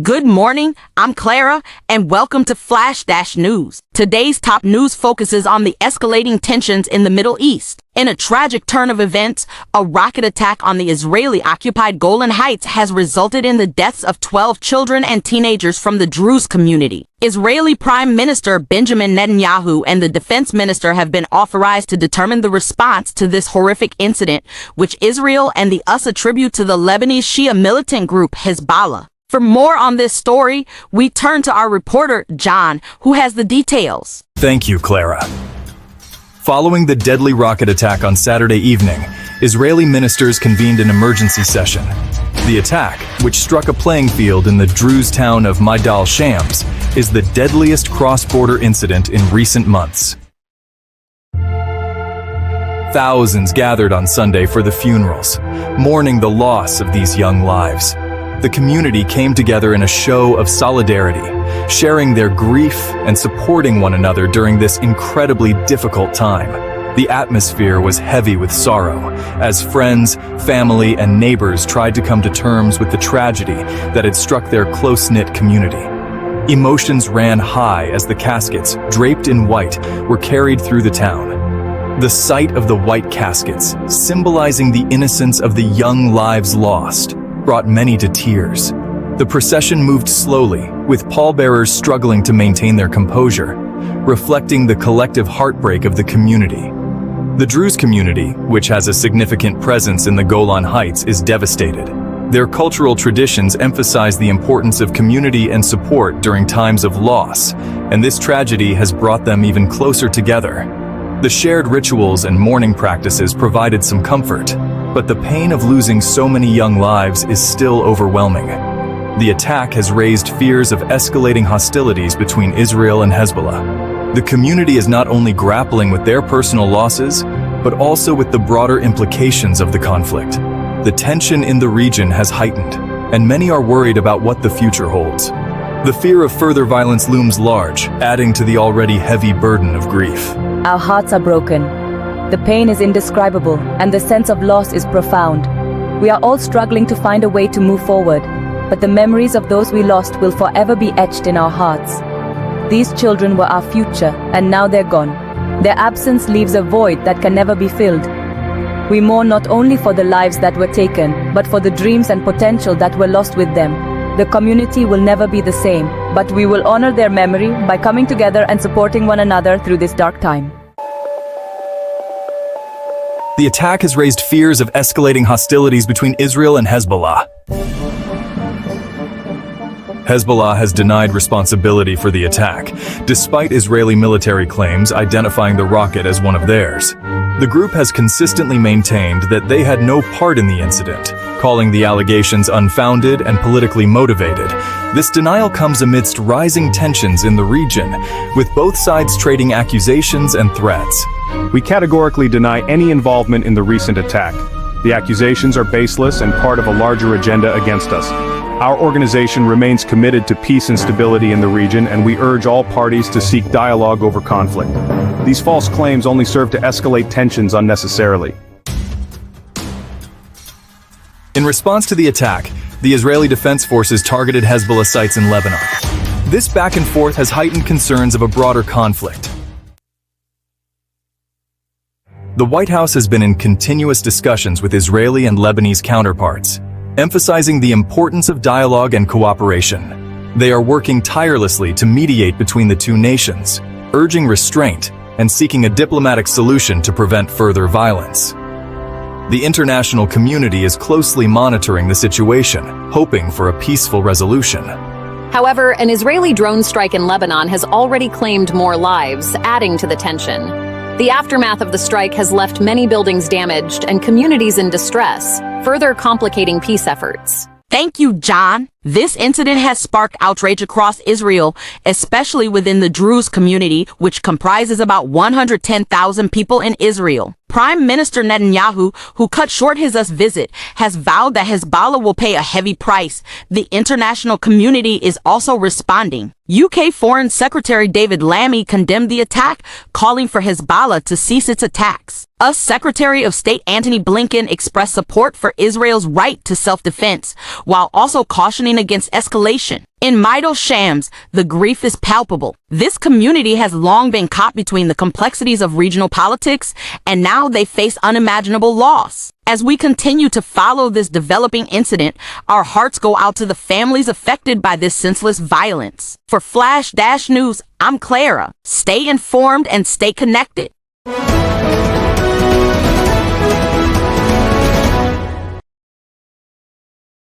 Good morning, I'm Clara, and welcome to Flash News. Today's top news focuses on the escalating tensions in the Middle East. In a tragic turn of events, a rocket attack on the Israeli-occupied Golan Heights has resulted in the deaths of 12 children and teenagers from the Druze community. Israeli Prime Minister Benjamin Netanyahu and the Defense Minister have been authorized to determine the response to this horrific incident, which Israel and the US attribute to the Lebanese Shia militant group Hezbollah. For more on this story, we turn to our reporter, John, who has the details. Thank you, Clara. Following the deadly rocket attack on Saturday evening, Israeli ministers convened an emergency session. The attack, which struck a playing field in the Druze town of Maidal Shams, is the deadliest cross-border incident in recent months. Thousands gathered on Sunday for the funerals, mourning the loss of these young lives. The community came together in a show of solidarity, sharing their grief and supporting one another during this incredibly difficult time. The atmosphere was heavy with sorrow, as friends, family, and neighbors tried to come to terms with the tragedy that had struck their close-knit community. Emotions ran high as the caskets, draped in white, were carried through the town. The sight of the white caskets, symbolizing the innocence of the young lives lost, brought many to tears. The procession moved slowly, with pallbearers struggling to maintain their composure, reflecting the collective heartbreak of the community. The Druze community, which has a significant presence in the Golan Heights, is devastated. Their cultural traditions emphasize the importance of community and support during times of loss, and this tragedy has brought them even closer together. The shared rituals and mourning practices provided some comfort, but the pain of losing so many young lives is still overwhelming. The attack has raised fears of escalating hostilities between Israel and Hezbollah. The community is not only grappling with their personal losses, but also with the broader implications of the conflict. The tension in the region has heightened, and many are worried about what the future holds. The fear of further violence looms large, adding to the already heavy burden of grief. Our hearts are broken. The pain is indescribable, and the sense of loss is profound. We are all struggling to find a way to move forward, but the memories of those we lost will forever be etched in our hearts. These children were our future, and now they're gone. Their absence leaves a void that can never be filled. We mourn not only for the lives that were taken, but for the dreams and potential that were lost with them. The community will never be the same, but we will honor their memory by coming together and supporting one another through this dark time. The attack has raised fears of escalating hostilities between Israel and Hezbollah. Hezbollah has denied responsibility for the attack, despite Israeli military claims identifying the rocket as one of theirs. The group has consistently maintained that they had no part in the incident, calling the allegations unfounded and politically motivated. This denial comes amidst rising tensions in the region, with both sides trading accusations and threats. We categorically deny any involvement in the recent attack. The accusations are baseless and part of a larger agenda against us. Our organization remains committed to peace and stability in the region, and we urge all parties to seek dialogue over conflict. These false claims only serve to escalate tensions unnecessarily. In response to the attack, the Israeli Defense Forces targeted Hezbollah sites in Lebanon. This back and forth has heightened concerns of a broader conflict. The White House has been in continuous discussions with Israeli and Lebanese counterparts, emphasizing the importance of dialogue and cooperation. They are working tirelessly to mediate between the two nations, urging restraint and seeking a diplomatic solution to prevent further violence. The international community is closely monitoring the situation, hoping for a peaceful resolution. However, an Israeli drone strike in Lebanon has already claimed more lives, adding to the tension. The aftermath of the strike has left many buildings damaged and communities in distress, further complicating peace efforts. Thank you, John. This incident has sparked outrage across Israel, especially within the Druze community, which comprises about 110,000 people in Israel. Prime Minister Netanyahu, who cut short his US visit, has vowed that Hezbollah will pay a heavy price. The international community is also responding. UK Foreign Secretary David Lammy condemned the attack, calling for Hezbollah to cease its attacks. US Secretary of State Antony Blinken expressed support for Israel's right to self-defense, while also cautioning warning against escalation. In Maidal Shams, the grief is palpable. This community has long been caught between the complexities of regional politics, and now they face unimaginable loss. As we continue to follow this developing incident, our hearts go out to the families affected by this senseless violence. For Flash News, I'm Clara. Stay informed and stay connected.